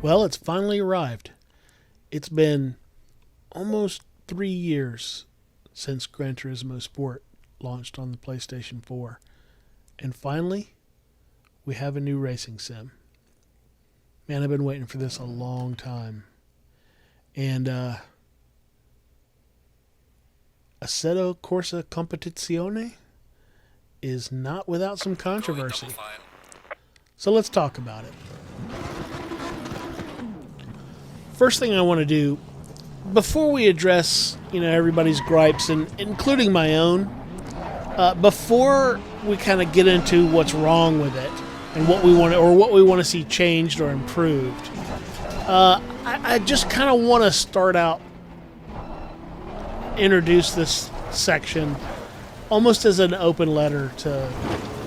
Well, it's finally arrived. It's been almost 3 years since Gran Turismo Sport launched on the PlayStation 4. And finally, we have a new racing sim. Man, I've been waiting for this a long time. And Assetto Corsa Competizione is not without some controversy. So let's talk about it. First thing I want to do, before we address everybody's gripes, and including my own, before we kind of get into what's wrong with it and what we want to see changed or improved, I just kind of want to start out, introduce this section almost as an open letter to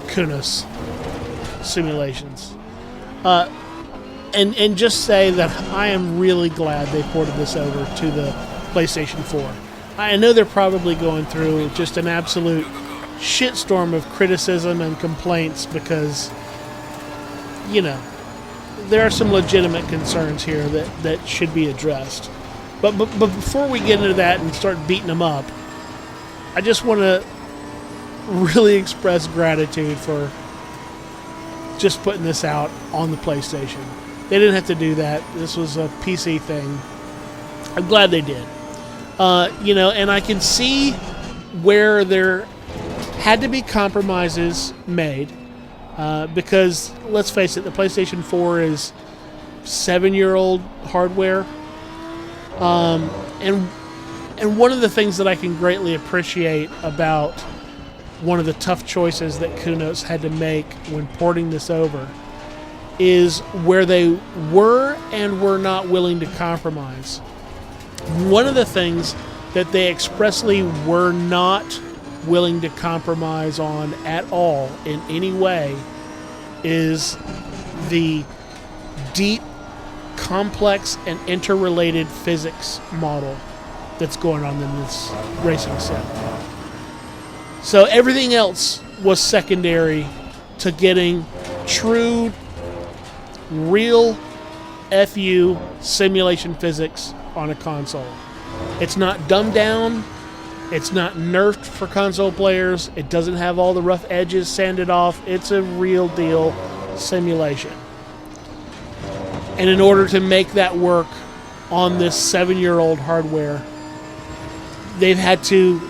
Kunos Simulations. And just say that I am really glad they ported this over to the PlayStation 4. I know they're probably going through just an absolute shitstorm of criticism and complaints because, there are some legitimate concerns here that should be addressed. But before we get into that and start beating them up, I just want to really express gratitude for just putting this out on the PlayStation. They didn't have to do that. This was a PC thing. I'm glad they did. And I can see where there had to be compromises made because, let's face it, the PlayStation 4 is 7-year-old hardware. And one of the things that I can greatly appreciate about one of the tough choices that Kunos had to make when porting this over is where they were and were not willing to compromise. One of the things that they expressly were not willing to compromise on at all in any way is the deep, complex, and interrelated physics model that's going on in this racing sim. So everything else was secondary to getting true, real FU simulation physics on a console. It's not dumbed down. It's not nerfed for console players. It doesn't have all the rough edges sanded off. It's a real deal simulation. And in order to make that work on this 7-year-old hardware, they've had to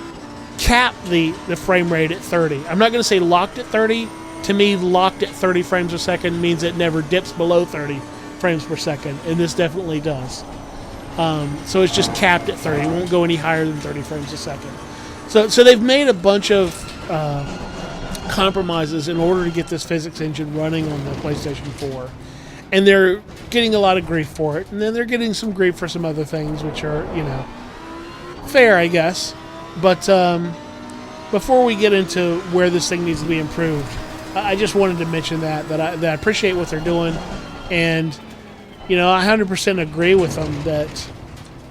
cap the frame rate at 30. I'm not going to say locked at 30. To me, locked at 30 frames per second means it never dips below 30 frames per second, and this definitely does. So it's just capped at 30. It won't go any higher than 30 frames a second. So they've made a bunch of compromises in order to get this physics engine running on the PlayStation 4. And they're getting a lot of grief for it. And then they're getting some grief for some other things, which are, fair, I guess. But before we get into where this thing needs to be improved, I just wanted to mention that I appreciate what they're doing, and I 100% agree with them that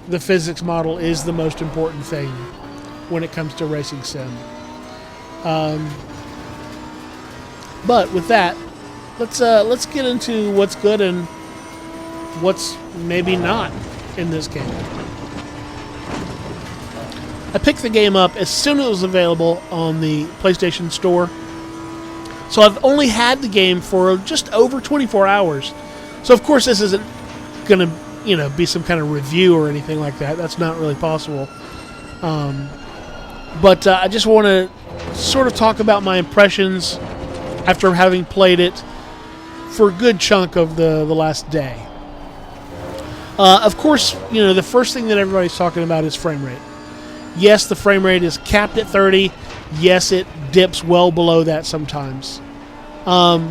the physics model is the most important thing when it comes to racing sim. But with that, let's get into what's good and what's maybe not in this game. I picked the game up as soon as it was available on the PlayStation Store. So I've only had the game for just over 24 hours. So of course this isn't going to, be some kind of review or anything like that. That's not really possible. But I just want to sort of talk about my impressions after having played it for a good chunk of the last day. Of course, the first thing that everybody's talking about is frame rate. Yes, the frame rate is capped at 30. Yes, it dips well below that sometimes. But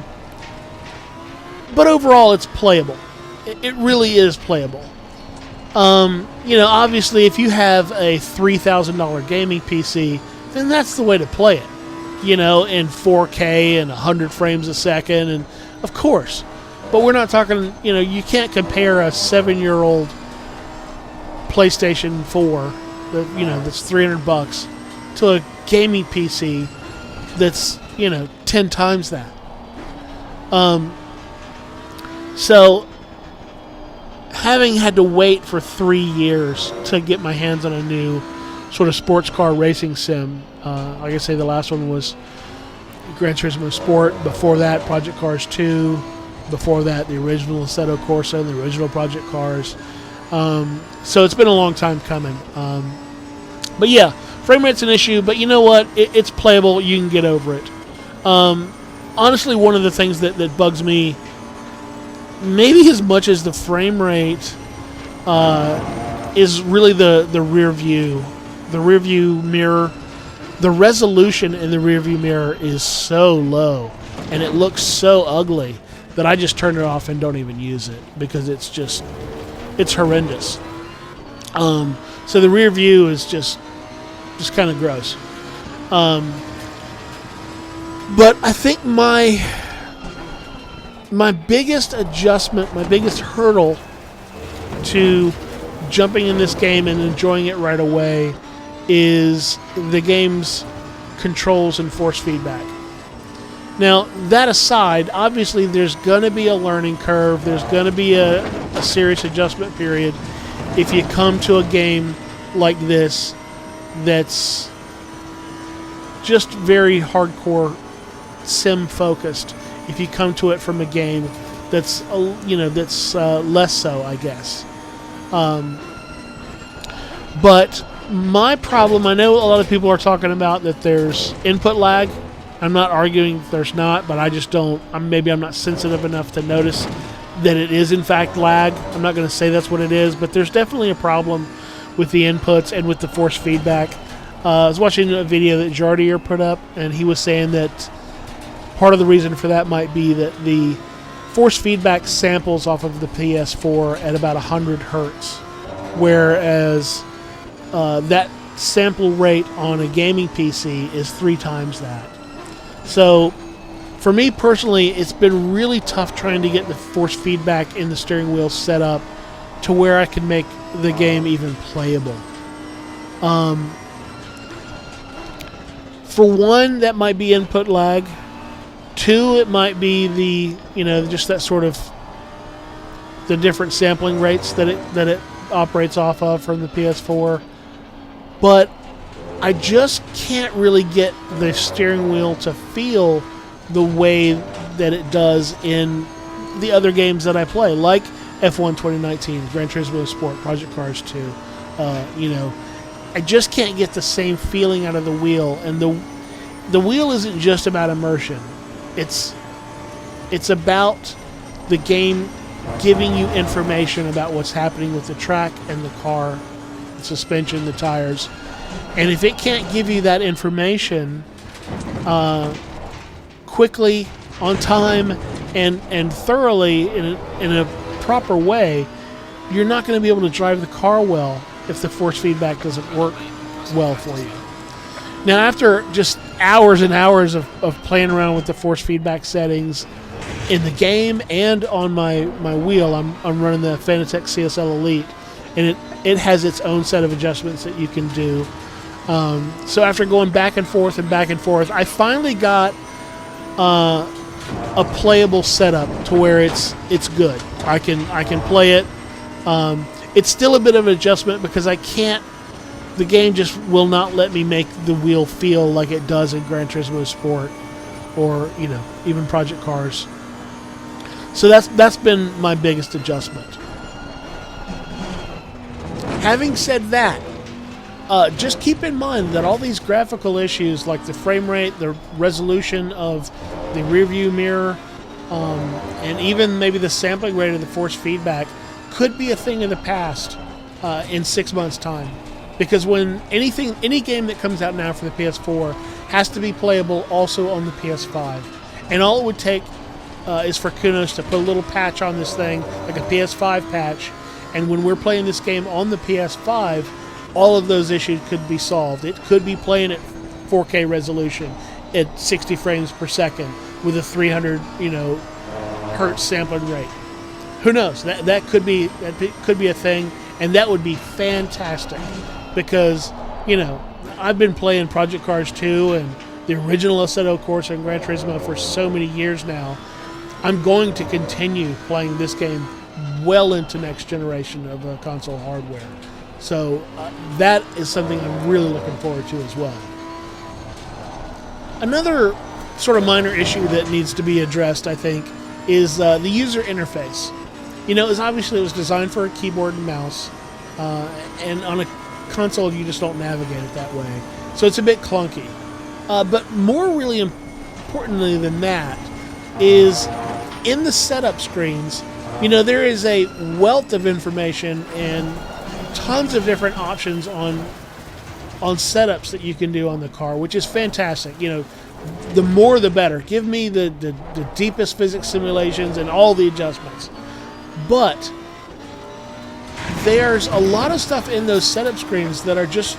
overall, it's playable. It really is playable. Obviously, if you have a $3,000 gaming PC, then that's the way to play it. In 4K and 100 frames a second, and of course. But we're not talking, you can't compare a 7-year-old PlayStation 4 that's $300 to a gaming PC that's 10 times that. So having had to wait for 3 years to get my hands on a new sort of sports car racing sim. Like I say, the last one was Gran Turismo Sport. Before that, Project Cars 2. Before that, the original Assetto Corsa and the original Project Cars. So it's been a long time coming. But yeah, frame rate's an issue, but you know what? It's playable. You can get over it. Honestly, one of the things that bugs me, maybe as much as the frame rate, is really the rear view. The rear view mirror, the resolution in the rear view mirror is so low, and it looks so ugly that I just turn it off and don't even use it because it's horrendous. So the rear view is just kind of gross. But I think my biggest adjustment, my biggest hurdle to jumping in this game and enjoying it right away is the game's controls and force feedback. Now, that aside, obviously there's going to be a learning curve. There's going to be a serious adjustment period if you come to a game like this that's just very hardcore sim focused. If you come to it from a game that's less so, I guess. But my problem, I know a lot of people are talking about that there's input lag. I'm not arguing there's not, but I just don't. Maybe I'm not sensitive enough to notice that it is in fact lag. I'm not going to say that's what it is, but there's definitely a problem with the inputs and with the force feedback. I was watching a video that Jardier put up, and he was saying that part of the reason for that might be that the force feedback samples off of the PS4 at about 100 hertz, whereas that sample rate on a gaming PC is 3 times that. So, for me personally, it's been really tough trying to get the force feedback in the steering wheel set up to where I can make the game even playable. For one, that might be input lag. 2, it might be just that sort of the different sampling rates that it operates off of from the PS4. But I just can't really get the steering wheel to feel the way that it does in the other games that I play, like F1 2019, Gran Turismo Sport, Project Cars 2. I just can't get the same feeling out of the wheel, and the wheel isn't just about immersion. It's about the game giving you information about what's happening with the track and the car, the suspension, the tires. And if it can't give you that information quickly, on time, and thoroughly in a proper way, you're not going to be able to drive the car well if the force feedback doesn't work well for you. Now, after just hours and hours of playing around with the force feedback settings in the game and on my wheel, I'm running the Fanatec CSL Elite, and it has its own set of adjustments that you can do. So after going back and forth, I finally got a playable setup to where it's good. I can play it. It's still a bit of an adjustment because I can't. The game just will not let me make the wheel feel like it does in Gran Turismo Sport, or even Project Cars. So that's been my biggest adjustment. Having said that, just keep in mind that all these graphical issues, like the frame rate, the resolution of the rear view mirror, and even maybe the sampling rate of the force feedback, could be a thing of the past in 6 months' time. Because when any game that comes out now for the PS4 has to be playable also on the PS5. And all it would take is for Kunos to put a little patch on this thing, like a PS5 patch, and when we're playing this game on the PS5, all of those issues could be solved. It could be playing at 4K resolution at 60 frames per second with a 300, hertz sampling rate. Who knows? That could be a thing, and that would be fantastic. Because, I've been playing Project Cars 2 and the original Assetto Corsa and Gran Turismo for so many years now. I'm going to continue playing this game well into next generation of console hardware. So that is something I'm really looking forward to as well. Another sort of minor issue that needs to be addressed, I think, is the user interface. You know, it was designed for a keyboard and mouse, and on a console you just don't navigate it that way. So it's a bit clunky. But more really importantly than that is in the setup screens, you know, there is a wealth of information and tons of different options on setups that you can do on the car, which is fantastic. You know, the more the better. Give me the deepest physics simulations and all the adjustments. But there's a lot of stuff in those setup screens that are just,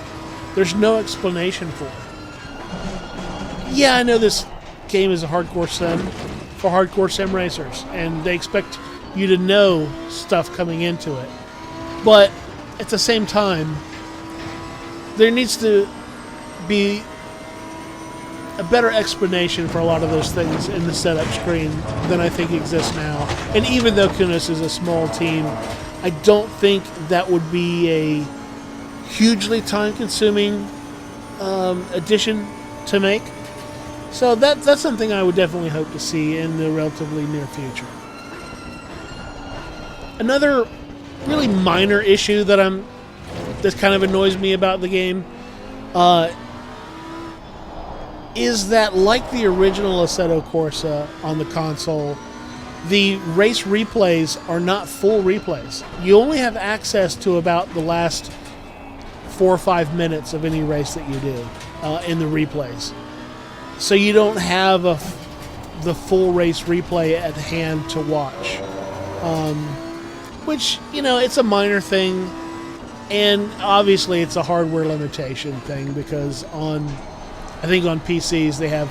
there's no explanation for. Yeah, I know this game is a hardcore sim for hardcore sim racers, and they expect you to know stuff coming into it. But at the same time, there needs to be a better explanation for a lot of those things in the setup screen than I think exists now. And even though Kunos is a small team, I don't think that would be a hugely time-consuming addition to make. So that's something I would definitely hope to see in the relatively near future. Another really minor issue that kind of annoys me about the game is that, like the original Assetto Corsa on the console, the race replays are not full replays. You only have access to about the last 4 or 5 minutes of any race that you do in the replays. So you don't have the full race replay at hand to watch. Which, you know, it's a minor thing, and obviously it's a hardware limitation thing, because I think on PCs they have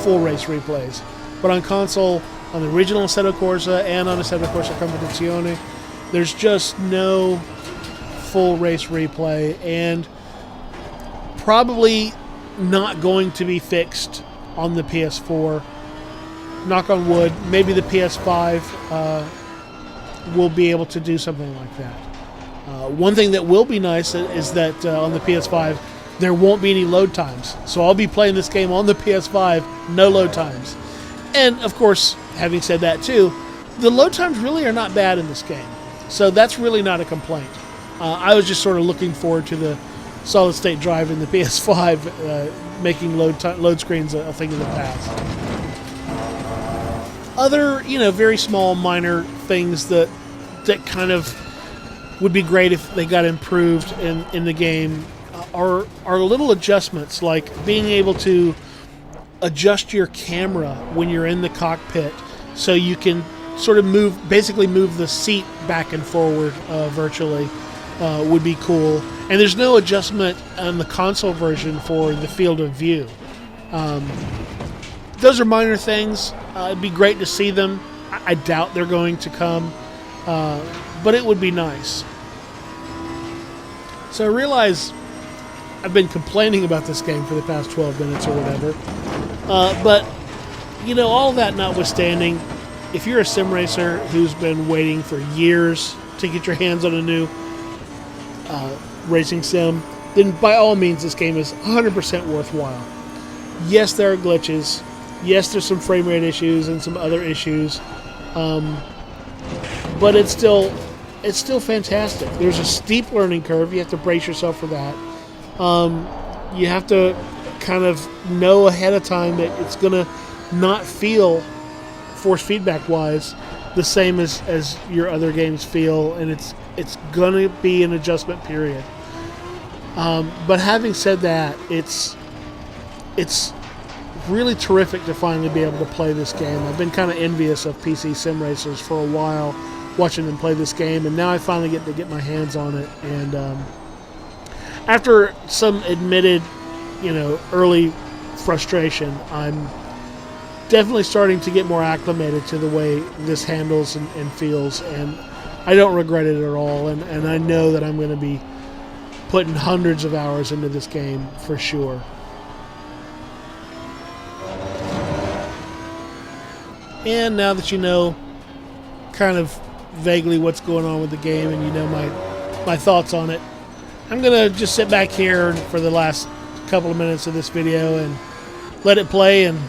full race replays. But on console, on the original Assetto Corsa and on Assetto Corsa Competizione, there's just no full race replay, and probably not going to be fixed on the PS4. Knock on wood, maybe the PS5 will be able to do something like that. One thing that will be nice is that on the PS5 there won't be any load times. So I'll be playing this game on the PS5, no load times. And of course, having said that too, the load times really are not bad in this game. So that's really not a complaint. I was just sort of looking forward to the solid state drive in the PS5 making load screens a thing of the past. Other, you know, very small, minor things that kind of would be great if they got improved in the game are little adjustments, like being able to adjust your camera when you're in the cockpit, so you can sort of basically move the seat back and forward virtually. Would be cool. And there's no adjustment on the console version for the field of view. Those are minor things. It'd be great to see them. I doubt they're going to come, but it would be nice. So I realize I've been complaining about this game for the past 12 minutes or whatever, but you know, all that notwithstanding, if you're a sim racer who's been waiting for years to get your hands on a new racing sim, then by all means this game is 100% worthwhile. Yes, there are glitches. Yes, there's some frame rate issues and some other issues, but it's still fantastic. There's a steep learning curve. You have to brace yourself for that. You have to kind of know ahead of time that it's going to not feel, force feedback wise, the same as your other games feel, and it's going to be an adjustment period. But having said that, it's really terrific to finally be able to play this game. I've been kind of envious of PC sim racers for a while, watching them play this game, and now I finally get to get my hands on it. And after some admitted, you know, early frustration, I'm definitely starting to get more acclimated to the way this handles and feels, and I don't regret it at all. And I know that I'm going to be putting hundreds of hours into this game for sure. And now that you know kind of vaguely what's going on with the game and you know my thoughts on it, I'm going to just sit back here for the last couple of minutes of this video and let it play and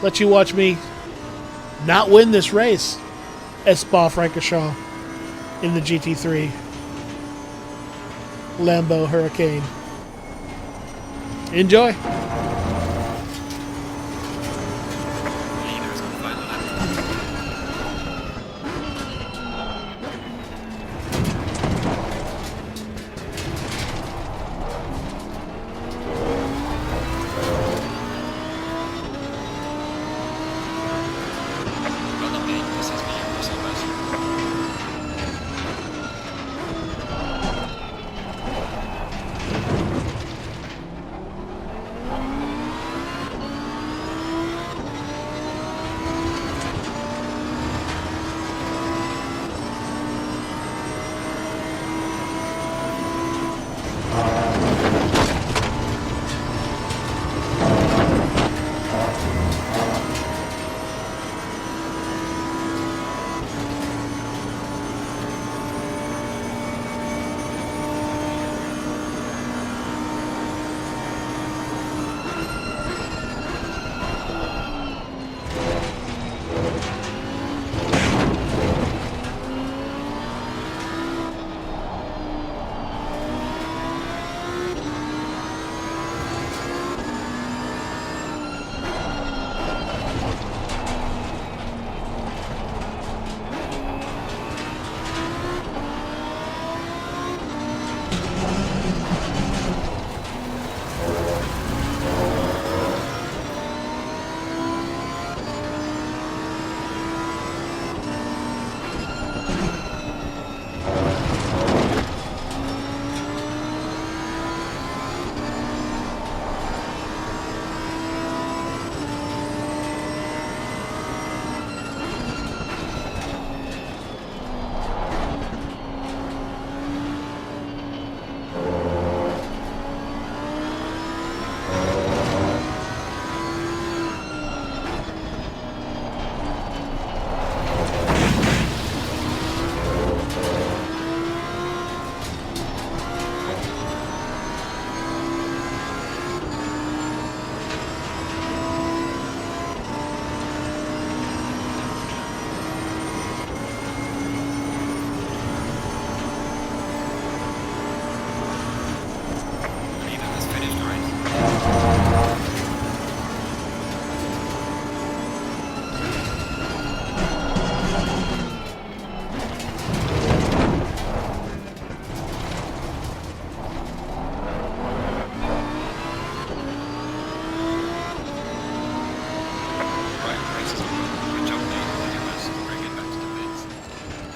let you watch me not win this race at Spa-Francorchamps in the GT3 Lambo Hurricane. Enjoy.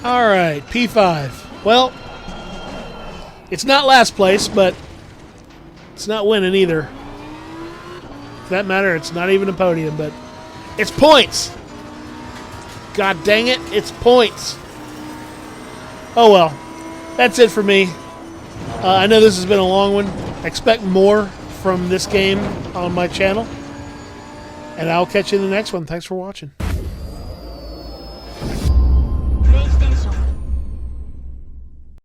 All right, P5. Well, it's not last place, but it's not winning either. For that matter, it's not even a podium, but it's points. God dang it, it's points. Oh well, that's it for me. I know this has been a long one. Expect more from this game on my channel. And I'll catch you in the next one. Thanks for watching.